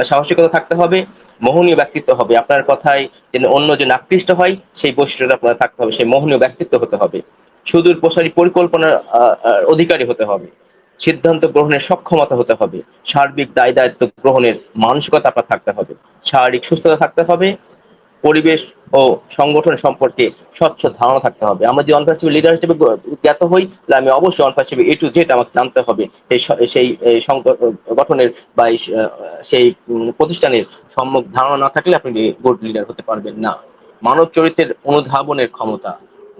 সাহসিকতা থাকতে হবে, মোহনীয় ব্যক্তিত্ব হবে। আপনার কথায় যেন অন্য যে আকৃষ্ট হয় সেই বৈশিষ্ট্যটা আপনার থাকতে হবে, সেই মোহনীয় ব্যক্তিত্ব হতে হবে। সুদূর প্রসারী পরিকল্পনার অধিকারী হতে হবে। সিদ্ধান্ত গ্রহণের সক্ষমতা হতে হবে। সার্বিক দায় দায়িত্ব গ্রহণের মানসিকতা আপনার থাকতে হবে। শারীরিক সুস্থতা থাকতে হবে। পরিবেশ ও সংগঠন সম্পর্কে স্বচ্ছ ধারণা থাকতে হবে। আমরা যদি অনপাসিভ লিডার হিসেবে জ্ঞাত হই, তাহলে আমি অবশ্যই অনপাসিভ A to Z আমাকে জানতে হবে। সেই গঠনের বা সেই প্রতিষ্ঠানের সম্যক ধারণা না থাকলে আপনি গুড লিডার হতে পারবেন না। মানব চরিত্রের অনুধাবনের ক্ষমতা,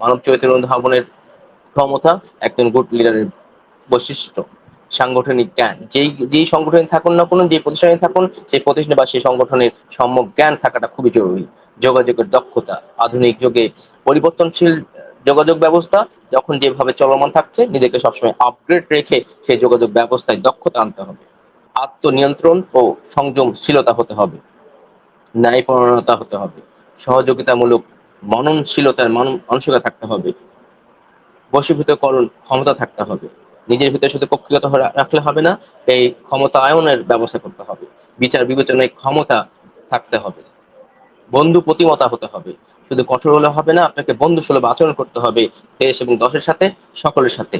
মানব চরিত্রের অনুধাবনের ক্ষমতা একজন গুড লিডারের বৈশিষ্ট্য। সাংগঠনিক জ্ঞান, যেই সংগঠনে থাকুন না কোনো, যে প্রতিষ্ঠানে থাকুন, সেই প্রতিষ্ঠানে বা সেই সংগঠনের সম্যক জ্ঞান থাকাটা খুবই জরুরি। যোগাযোগের দক্ষতা, আধুনিক যুগে পরিবর্তনশীল যোগাযোগ ব্যবস্থা যখন যেভাবে চলমান থাকছে, নিজেকে সবসময় আপগ্রেড রেখে সেই যোগাযোগ ব্যবস্থায় দক্ষতা আনতে হবে। আত্মনিয়ন্ত্রণ ও সংযমশীলতা হতে হবে। ন্যায়পরায়ণতা হতে হবে। সহযোগিতামূলক মননশীলতার মানসিকতা থাকতে হবে। বশীভূতকরণ ক্ষমতা থাকতে হবে। নিজের ভিতরে শুধু কক্ষিগত রাখলে হবে না, এই ক্ষমতায়নের ব্যবস্থা করতে হবে। বিচার বিবেচনায় ক্ষমতা থাকতে হবে। বন্ধু প্রতিমতা হতে হবে। শুধু কঠোর হলে হবে না, আপনাকে বন্ধু সুলভ আচরণ করতে হবে দেশ এবং দশের সাথে, সকলের সাথে।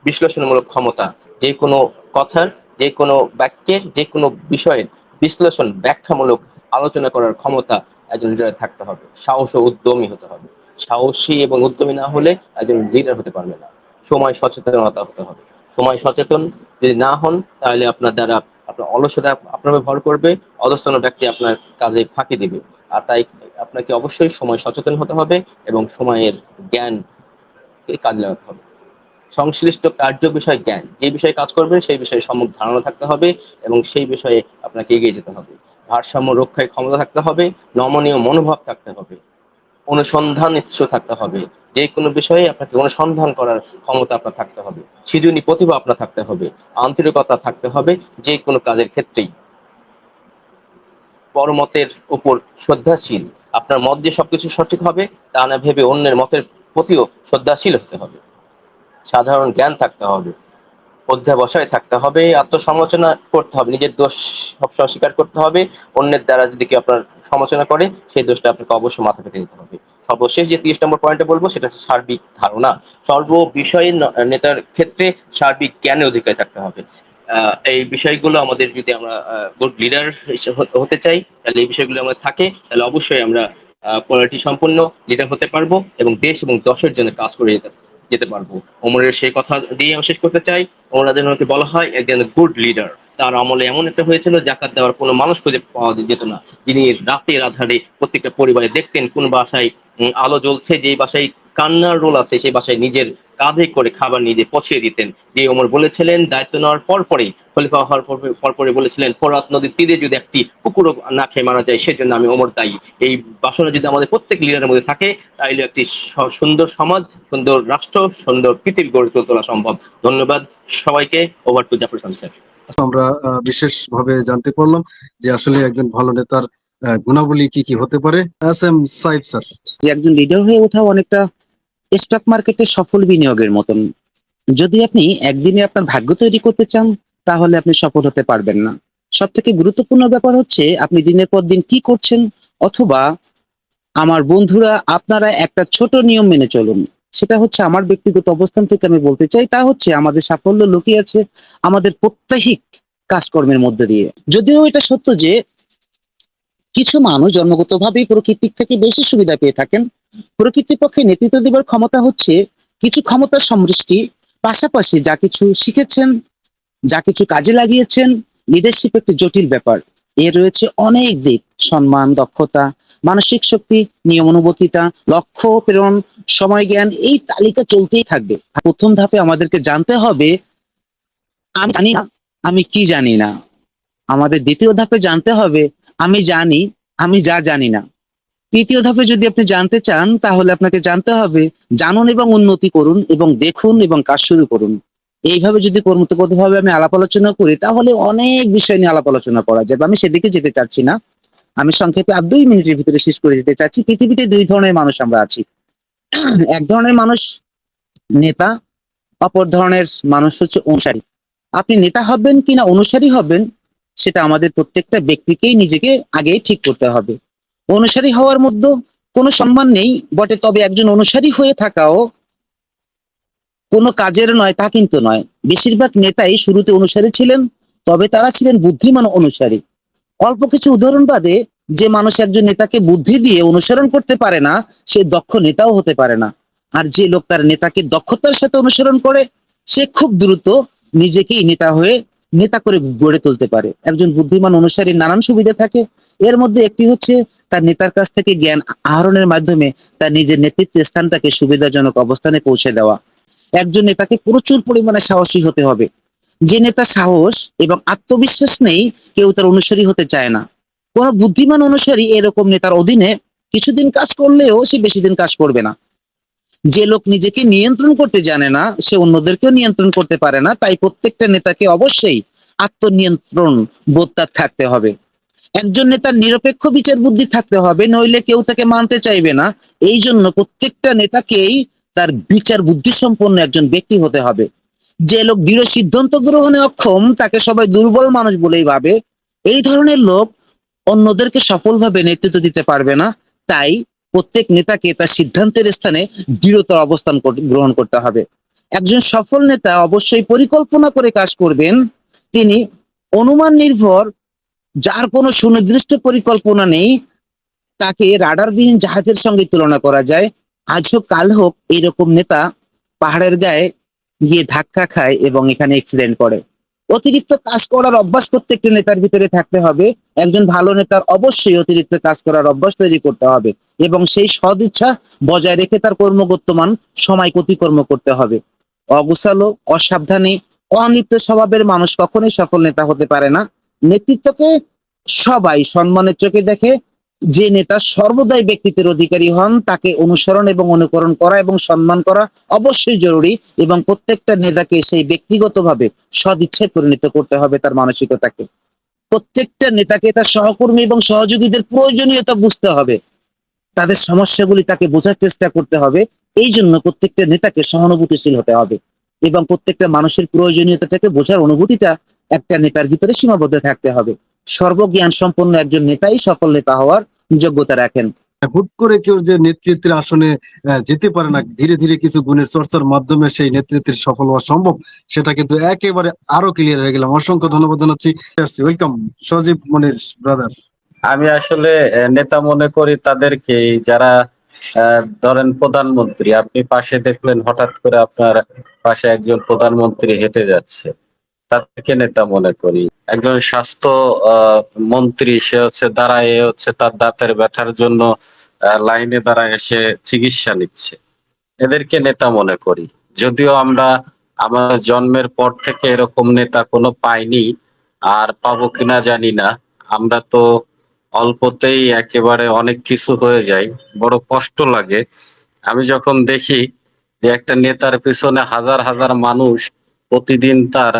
বিশ্লেষণমূলক ক্ষমতা, যে কোনো কথার, যে কোনো বাক্যের, যে কোনো বিষয়ের বিশ্লেষণ ব্যাখ্যামূলক আলোচনা করার ক্ষমতা একজন লিডারের থাকতে হবে। সাহস ও উদ্যমী হতে হবে। সাহসী এবং উদ্যমী না হলে একজন লিডার হতে পারবে না। সময় সচেতনতা হতে হবে। সময় সচেতন যদি না হন, তাহলে আপনার দ্বারা আপনার অলসতা আপনার ভর করবে, অধস্তন ব্যক্তি আপনার কাজে ফাঁকি দিবে। আর তাই আপনাকে অবশ্যই সময় সচেতন হতে হবে এবং সময়ের জ্ঞানকে কাজে লাগাতে হবে। সংশ্লিষ্ট কার্য বিষয় জ্ঞান, যে বিষয়ে কাজ করবেন সেই বিষয়ে সম্যক ধারণা থাকতে হবে এবং সেই বিষয়ে আপনাকে এগিয়ে যেতে হবে। ভারসাম্য রক্ষায় ক্ষমতা থাকতে হবে। নমনীয় মনোভাব থাকতে হবে। অনুসন্ধান ইচ্ছু থাকতে হবে। যে কোনো বিষয়ে আপনাকে অনুসন্ধান করার ক্ষমতা আপনার থাকতে হবে। সৃজনী প্রতিভা আপনার থাকতে হবে। আন্তরিকতা থাকতে হবে যে কোনো কাজের ক্ষেত্রেই। পরমতের উপর শ্রদ্ধাশীল, আপনার মত দিয়ে সবকিছু সঠিক হবে তা না ভেবে অন্যের মতের প্রতিও শ্রদ্ধাশীল হতে হবে। সাধারণ জ্ঞান থাকতে হবে। অধ্যাবসায় থাকতে হবে। আত্মসমালোচনা করতে হবে। নিজের দোষ সবসময় স্বীকার করতে হবে। অন্যের দ্বারা যদি কেউ আপনার সমালোচনা করে, সেই দোষটা আপনাকে অবশ্যই মাথা পেতে নিতে হবে। সর্বশেষ যে 30 নম্বর পয়েন্টে বলবো, সেটা হচ্ছে সার্বিক ধারণা। সর্ব বিষয়ে নেতার ক্ষেত্রে সার্বিক জ্ঞানের অধিকারী থাকতে হবে। এই বিষয়গুলো আমাদের, যদি আমরা গুড লিডার হতে চাই, তাহলে এই বিষয়গুলো আমাদের থাকে, তাহলে অবশ্যই আমরা কোয়ালিটি সম্পন্ন লিডার হতে পারবো এবং দেশ এবং দশের জন্য কাজ করে যেতে পারবো। ওমরের সেই কথা দিয়ে আমি শেষ করতে চাই। ওমর রাদিয়াল্লাহু আনহু বলা হয় একজন গুড লিডার। তার আমলে এমন একটা হয়েছিল, জাকাত দেওয়ার কোনো মানুষ খুঁজে পাওয়া যেত না। যিনি রাতের আধারে প্রত্যেকটা পরিবারে দেখতেন কোন বাসায় আলো জ্বলছে, যে বাসায় কান্নার রোল আছে, সেই বাসায় নিজের কাঁধে করে খাবার নিজে পৌঁছিয়ে দিতেন। যে ওমর বলেছিলেন দায়িত্ব নেওয়ার পরপরই, খলিফা হওয়ার পরপরই বলেছিলেন, ফোরাত নদীর তীরে যদি একটি কুকুরও না খেয়ে মারা যায়, সেজন্য আমি ওমর দায়ী। এই বাসনা যদি আমাদের প্রত্যেক লিডারের মধ্যে থাকে, তাহলে একটি সুন্দর সমাজ, সুন্দর রাষ্ট্র, সুন্দর পৃথিবী গড়ে তোলা সম্ভব। ধন্যবাদ সবাইকে। Over to Jafar sir. আমরা বিশেষভাবে জানতে পারলাম যে আসলে একজন ভালো নেতার গুণাবলী কি কি হতে পারে। S M Saif sir. যে একজন লিডার হয়ে ওঠা অনেকটা স্টক মার্কেটে সফল বিনিয়োগের মতন। যদি আপনি একদিনে আপনার ভাগ্য তৈরি করতে চান, তাহলে আপনি সফল হতে পারবেন না। সব থেকে গুরুত্বপূর্ণ ব্যাপার হচ্ছে আপনি দিনের পর দিন কি করছেন, অথবা আমার বন্ধুরা আপনারা একটা ছোট নিয়ম মেনে চলুন। সেটা হচ্ছে আমার ব্যক্তিগত অবস্থান থেকে আমি বলতে চাই, তা হচ্ছে আমাদের সাফল্য লুকিয়ে আছে আমাদের প্রত্যহিক কাজকর্মের মধ্যে দিয়ে। যদিও এটা সত্য যে কিছু মানুষ জন্মগতভাবেই প্রকৃতির থেকে বেশি সুবিধা পেয়ে থাকেন, প্রকৃতির পক্ষে নেতৃত্ব দেবার ক্ষমতা হচ্ছে কিছু ক্ষমতার সমষ্টি, পাশাপাশি যা কিছু শিখেছেন, যা কিছু কাজে লাগিয়েছেন। লিডারশিপ একটি জটিল ব্যাপার। এর রয়েছে অনেক দিক: সম্মান, দক্ষতা, মানসিক শক্তি, নিয়ম অনুবর্তিতা, লক্ষ্য প্রেরণ, সময় জ্ঞান, এই তালিকা চলতেই থাকবে। প্রথম ধাপে আমাদেরকে জানতে হবে আমি জানি না, আমি কি জানি না। আমাদের দ্বিতীয় ধাপে জানতে হবে আমি জানি, আমি যা জানি না। তৃতীয় ধাপে যদি আপনি জানতে চান, তাহলে আপনাকে জানতে হবে জানুন এবং উন্নতি করুন এবং দেখুন এবং কাজ শুরু করুন। এইভাবে যদি কর্মতভাবে আমি আলাপ আলোচনা করি, তাহলে অনেক বিষয় নিয়ে আলাপ আলোচনা করা যাবে। আমি সেদিকে যেতে চাচ্ছি না। আমি সংক্ষেপে আর 2 মিনিটের ভিতরে শেষ করে দিতে চাচ্ছি। পৃথিবীতে 2 ধরনের মানুষ আমরা আছি। এক ধরনের মানুষ নেতা, অপর ধরনের মানুষ হচ্ছে অনুসারী। আপনি নেতা হবেন কিনা অনুসারী হবেন, সেটা আমাদের প্রত্যেকটা ব্যক্তিকেই নিজেকে আগে ঠিক করতে হবে। অনুসারী হওয়ার মধ্যে কোনো সম্মান নেই বটে, তবে একজন অনুসারী হয়ে থাকাও কোনো কাজের নয় তা কিন্তু নয়। বেশিরভাগ নেতাই শুরুতে অনুসারী ছিলেন, তবে তারা ছিলেন বুদ্ধিমান অনুসারী। অল্প কিছু উদাহরণ বাদে যে মানুষ একজন নেতাকে বুদ্ধি দিয়ে অনুসরণ করতে পারে না, সে দক্ষ নেতাও হতে পারে না। আর যে লোক তার নেতাকে দক্ষতার সাথে অনুসরণ করে, সে খুব দ্রুত নিজেকেই নেতা করে গড়ে তুলতে পারে। একজন বুদ্ধিমান অনুসারীর নানান সুবিধা থাকে। এর মধ্যে একটি হচ্ছে তার নেতার কাছ থেকে জ্ঞান আহরণের মাধ্যমে তার নিজের নেতৃত্বের স্থানটাকে সুবিধাজনক অবস্থানে পৌঁছে দেওয়া। একজন নেতাকে প্রচুর পরিমাণে সাহসী হতে হবে। যে নেতা সাহস এবং আত্মবিশ্বাস নেই, কেউ তার অনুসারী হতে চায় না। কোন বুদ্ধিমান অনুসারী এরকম নেতার অধীনে কিছুদিন কাজ করলেও সে বেশি দিন কাজ করবে না। যে লোক নিজেকে নিয়ন্ত্রণ করতে জানে না, সে অন্যদেরকেও নিয়ন্ত্রণ করতে পারে না। তাই প্রত্যেকটা নেতাকে অবশ্যই আত্মনিয়ন্ত্রণ বোধ তার থাকতে হবে। একজন নেতার নিরপেক্ষ বিচার বুদ্ধি থাকতে হবে, নইলে কেউ তাকে মানতে চাইবে না। এই জন্য প্রত্যেকটা নেতাকেই তার বিচার বুদ্ধি সম্পন্ন একজন ব্যক্তি হতে হবে। যে লোক দৃঢ় সিদ্ধান্ত গ্রহণে অক্ষম, তাকে সবাই দুর্বল মানুষ বলেই ভাবে। এই ধরনের লোক অন্যদেরকে সফলভাবে নেতৃত্ব দিতে পারবে না। তাই প্রত্যেক নেতাকে তার সিদ্ধান্তের স্থানে দৃঢ়তার অবস্থান গ্রহণ করতে হবে। একজন সফল নেতা অবশ্যই পরিকল্পনা করে কাজ করবেন। তিনি অনুমান নির্ভর, যার কোনো সুনির্দিষ্ট পরিকল্পনা নেই, তাকে রাডারবিহীন জাহাজের সঙ্গে তুলনা করা যায়। আজ হোক কাল হোক এইরকম নেতা পাহাড়ের গায়ে গিয়ে ধাক্কা খায় এবং এখানে অ্যাক্সিডেন্ট করে। অতিরিক্ত কাজ করার অভ্যাস প্রত্যেকটা নেতার ভিতরে থাকতে হবে। একজন ভালো নেতার অবশ্যই অতিরিক্ত কাজ করার অভ্যাস তৈরি করতে হবে এবং সেই সদিচ্ছা বজায় রেখে তার কর্মগত্যমান সময় প্রতিকর্ম করতে হবে। অগোছালো, অসাবধানী, অনিত্য স্বভাবের মানুষ কখনোই সফল নেতা হতে পারে না। নেতৃত্বকে সবাই সম্মানের চোখে দেখে। যে নেতা সর্বদাই ব্যক্তিত্বের অধিকারী হন, তাকে অনুসরণ এবং অনুকরণ করা এবং সম্মান করা অবশ্যই জরুরি। এবং প্রত্যেকটা নেতাকে সেই ব্যক্তিগতভাবে সদিচ্ছায় পরিণত করতে হবে তার মানসিকতাকে। প্রত্যেকটা নেতাকে তার সহকর্মী এবং সহযোগীদের প্রয়োজনীয়তা বুঝতে হবে, তাদের সমস্যাগুলি তাকে বোঝার চেষ্টা করতে হবে। এই জন্য প্রত্যেকটা নেতাকে সহানুভূতিশীল হতে হবে এবং প্রত্যেকটা মানুষের প্রয়োজনীয়তাটাকে বোঝার অনুভূতিটা একটা নেতার ভিতরে সীমাবদ্ধ থাকতে হবে। সর্বজ্ঞান সম্পন্ন একজন নেতাই সফল নেতা হওয়ার যোগ্যতা রাখেন। হুট করে কেউ যে নেতৃত্বের আসনে যেতে পারে না, ধীরে ধীরে কিছু গুণের চর্চার মাধ্যমে সেই নেতৃত্বের সফল হওয়া সম্ভব, সেটা কিন্তু একেবারে আরো ক্লিয়ার হয়ে গেলাম। অসংখ্য ধন্যবাদ জানাচ্ছি। ওয়েলকাম সজীব মনির ব্রাদার। আমি আসলে নেতা মনে করি তাদেরকে যারা ধরেন প্রধানমন্ত্রী, আপনি পাশে দেখলেন হঠাৎ করে আপনার পাশে একজন প্রধানমন্ত্রী হেঁটে যাচ্ছে, তাদেরকে নেতা মনে করি। একজন স্বাস্থ্য মন্ত্রী, সে হচ্ছে দাঁড়ায় হচ্ছে তার দাঁতের ব্যথার জন্য লাইনে দাঁড়ায় এসে চিকিৎসা নিচ্ছে, এদেরকে নেতা মনে করি। যদিও আমরা আমার জন্মের পর থেকে এরকম নেতা কোনো পাইনি, আর পাবো কিনা জানি না। আমরা তো অল্পতেই একেবারে অনেক কিছু হয়ে যায়, বড় কষ্ট লাগে। আমি যখন দেখি যে একটা নেতার পিছনে হাজার হাজার মানুষ প্রতিদিন তার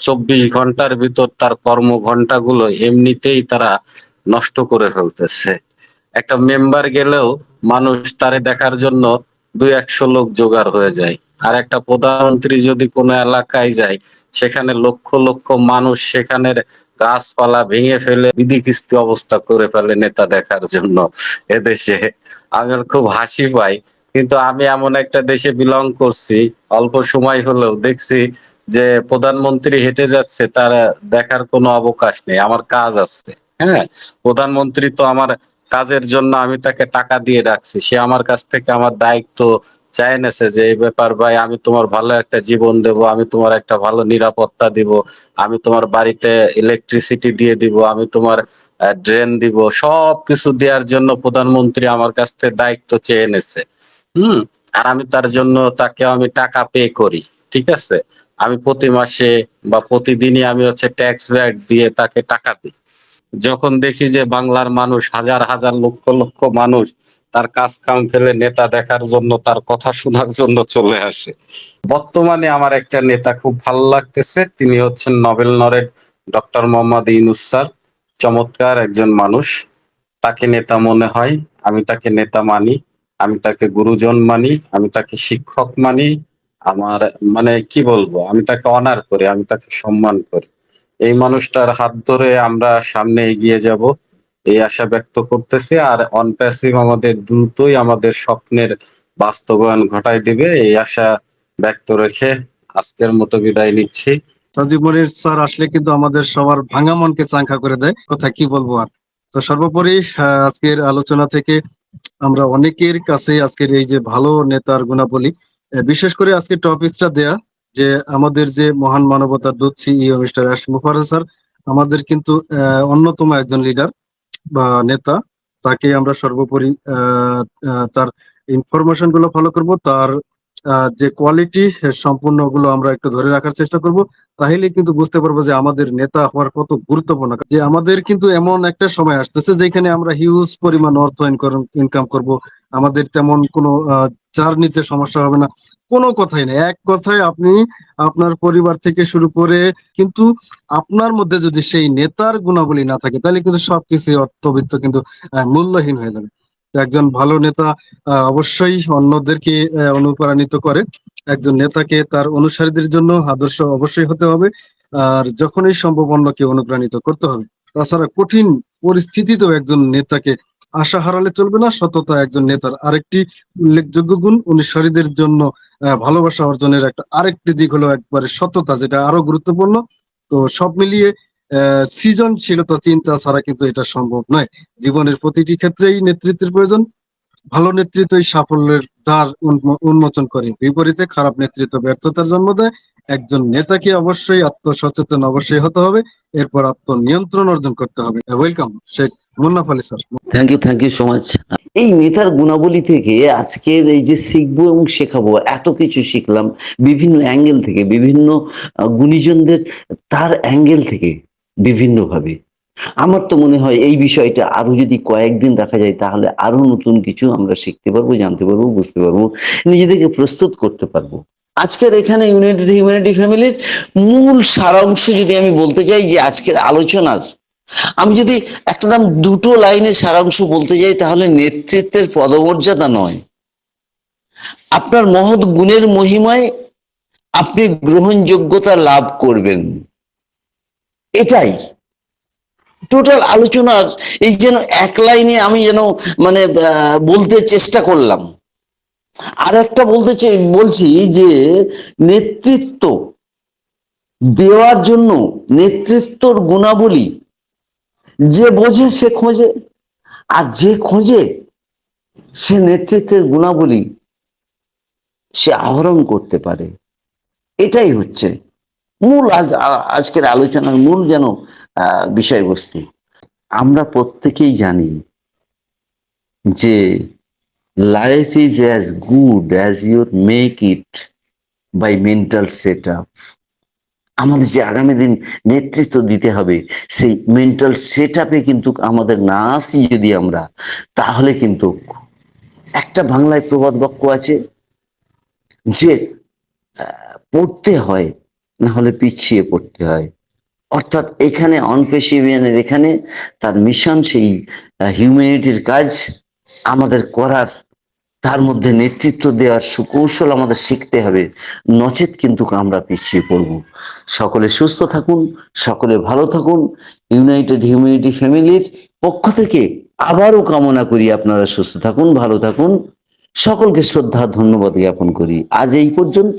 24 ঘন্টার ভিতর তার কর্ম ঘন্টাগুলো এমনিতেই তারা নষ্ট করে ফেলতেছে। একটা মেম্বার গেলেও মানুষ তারে দেখার জন্য 200 লোক জোগাড় হয়ে যায়। আর একটা প্রধানমন্ত্রী যদি কোনো এলাকায় যায়, সেখানে লক্ষ লক্ষ মানুষ সেখানের গাছপালা ভেঙে ফেলে বিধিকিস্তি অবস্থা করে ফেলে নেতা দেখার জন্য। এদেশে আমার খুব হাসি পায়, কিন্তু আমি এমন একটা দেশে বিলং করছি, অল্প সময় হলেও দেখছি যে প্রধানমন্ত্রী হেঁটে যাচ্ছে, তার দেখার কোনো অবকাশ নেই। আমার কাজ আছে, হ্যাঁ, প্রধানমন্ত্রী তো আমার কাজের জন্য আমি তাকে টাকা দিয়ে রাখছি, সে আমার কাছ থেকে আমার দায়িত্ব চাই নেছে যে এই ব্যাপার ভাই, আমি তোমার ভালো একটা জীবন দেব, আমি তোমার একটা ভালো নিরাপত্তা দিব, আমি তোমার বাড়িতে ইলেকট্রিসিটি দিয়ে দিব, আমি তোমার ড্রেন দিব, সব কিছু দেওয়ার জন্য প্রধানমন্ত্রী আমার কাছ থেকে দায়িত্ব চেয়ে এনেছে। আর আমি তার জন্য তাকে আমি টাকা পে করি, ঠিক আছে। আমি প্রতি মাসে বা প্রতিদিনই আমি হচ্ছে ট্যাক্স ভ্যাট দিয়ে তাকে টাকা দিই। যখন দেখি যে বাংলার মানুষ হাজার হাজার লক্ষ লক্ষ মানুষ তার কাজ কাম ফেলে নেতা দেখার জন্য, তার কথা শোনার জন্য চলে আসে। বর্তমানে আমার একটা নেতা খুব ভালো লাগতেছে, তিনি হচ্ছেন Nobel laureate doctor Mohammad Yunus sir. চমৎকার একজন মানুষ, তাকে নেতা মনে হয়। আমি তাকে নেতা মানি, আমি তাকে গুরুজন মানি, আমি তাকে শিক্ষক মানি। আমার মানে কি বলবো, আমি তাকে অনার করি, আমি তাকে সম্মান করি। এই মানুষটার হাত ধরে আমরা সামনে এগিয়ে যাব, এই আশা ব্যক্ত করতেছি। আর অনপ্যাসিভ আমাদের দ্রুতই আমাদের স্বপ্নের বাস্তবায়ন ঘটায় দিবে, এই আশা ব্যক্ত রেখে আজকের মতো বিদায় নিচ্ছি। রাজীব মনির স্যার আসলে কিন্তু আমাদের সবার ভাঙা মনকে চাঙ্গা করে দেয়, কথা কি বলবো আর। তো সর্বোপরি আজকের আলোচনা থেকে আমরা অনেকের কাছে আজকের এই যে ভালো নেতার গুণাবলী, বিশেষ করে আজকে টপিকটা দেয়া যে আমাদের যে মহান মানবতার দূত CEO mister S Mukherjee sir আমাদের কিন্তু অন্যতম একজন লিডার বা নেতা। তাকে আমরা সর্বোপরি তার ইনফরমেশন গুলো ফলো করব, তার যে কোয়ালিটি সম্পূর্ণ গুলো আমরা একটু ধরে রাখার চেষ্টা করব। তাহলে কিন্তু বুঝতে পারবো যে আমাদের নেতা হওয়ার কত গুরুত্বপূর্ণ, যে আমাদের কিন্তু এমন একটা সময় আসতেছে যেখানে আমরা হিউজ পরিমাণ অর্থ ইনকাম করব। আমাদের তেমন কোনো জার্নিতে সমস্যা হবে না, কোনো কথাই নেই। এক কথায় আপনি আপনার পরিবার থেকে শুরু করে, কিন্তু আপনার মধ্যে যদি সেই নেতার গুণাবলী না থাকে তাহলে কিন্তু সবকিছু অর্থবিত্ত কিন্তু মূল্যহীন হয়ে যাবে। তো একজন ভালো নেতা অবশ্যই অন্যদেরকে অনুপ্রাণিত করে। একজন নেতাকে তার অনুসারীদের জন্য আদর্শ অবশ্যই হতে হবে, আর যখনই সম্ভব অন্যকে অনুপ্রাণিত করতে হবে। তাছাড়া কঠিন পরিস্থিতিতেও একজন নেতাকে আশা হারালে চলবে না। সততা একজন নেতার আরেকটি উল্লেখযোগ্য গুণ। অনুসারীদের জন্য ভালোবাসা অর্জনের একটা আরেকটি দিক হলো একবারে সততা, যেটা আরো গুরুত্বপূর্ণ। তো সব মিলিয়ে সৃজনশীলতা চিন্তা ছাড়া কিন্তু এটা সম্ভব নয়। জীবনের প্রতিটি ক্ষেত্রেই নেতৃত্বের প্রয়োজন। ভালো নেতৃত্বই সাফল্যের দ্বার উন্মোচন করে, বিপরীতে খারাপ নেতৃত্ব ব্যর্থতার জন্ম দেয়। একজন নেতাকে অবশ্যই আত্মসচেতন অবশ্যই হতে হবে, এরপর আত্মনিয়ন্ত্রণ অর্জন করতে হবে। Welcome Sheikh Munnaf Ali sir. Thank you so much. এই নেতার গুণাবলী থেকে আজকের এই যে শিখবো এবং শেখাবো, এত কিছু শিখলাম বিভিন্ন অ্যাঙ্গেল থেকে, বিভিন্ন গুণীজনদের তার অ্যাঙ্গেল থেকে বিভিন্নভাবে। আমার তো মনে হয় এই বিষয়টা আরো যদি কয়েকদিন রাখা যায় তাহলে আরো নতুন কিছু আমরা শিখতে পারবো, জানতে পারবো, বুঝতে পারবো, নিজেদেরকে প্রস্তুত করতে পারবো। আজকের এখানে ইউনাইটেড হিউম্যানিটি ফ্যামিলির মূল সারাংশ যদি আমি বলতে চাই, যে আজকের আলোচনার আমি যদি একটা দুটো লাইনের সারাংশ বলতে যাই, তাহলে নেতৃত্বের পদমর্যাদা নয়, আপনার মহৎ গুণের মহিমায় আপনি গ্রহণযোগ্যতা লাভ করবেন। এটাই টোটাল আলোচনার। এই যেন এক লাইনে আমি যেন মানে বলতে চেষ্টা করলাম। আর একটা বলছি যে নেতৃত্ব দেওয়ার জন্য, নেতৃত্বর গুণাবলী যে বোঝে সে খোঁজে, আর যে খোঁজে সে নেতৃত্বের গুণাবলী সে আহরণ করতে পারে। এটাই হচ্ছে মূল আজকের আলোচনার মূল যেন বিষয়বস্তু। আমরা প্রত্যেকেই জানি যে life is as good as your make it by mental set up. আমাদের যে আগামী দিন নেতৃত্ব দিতে হবে, সেই মেন্টাল সেট আপে কিন্তু আমাদের না আসি যদি আমরা, তাহলে কিন্তু একটা বাংলায় প্রবাদ বাক্য আছে যে পড়তে হয়, না হলে পিছিয়ে পড়তে হয়। অর্থাৎ এখানে অনপেসিভিয়ানের এখানে তার মিশন, সেই হিউম্যানিটির কাজ আমাদের করার, তার মধ্যে নেতৃত্ব দেওয়ার সুকৌশল আমাদের শিখতে হবে, নচেত কিন্তু আমরা পিছিয়ে পড়ব। সকলে সুস্থ থাকুন, সকলে ভালো থাকুন। ইউনাইটেড হিউম্যানিটি ফ্যামিলির পক্ষ থেকে আবারও কামনা করি আপনারা সুস্থ থাকুন, ভালো থাকুন। সকলকে শ্রদ্ধা ধন্যবাদ জ্ঞাপন করি। আজ এই পর্যন্ত।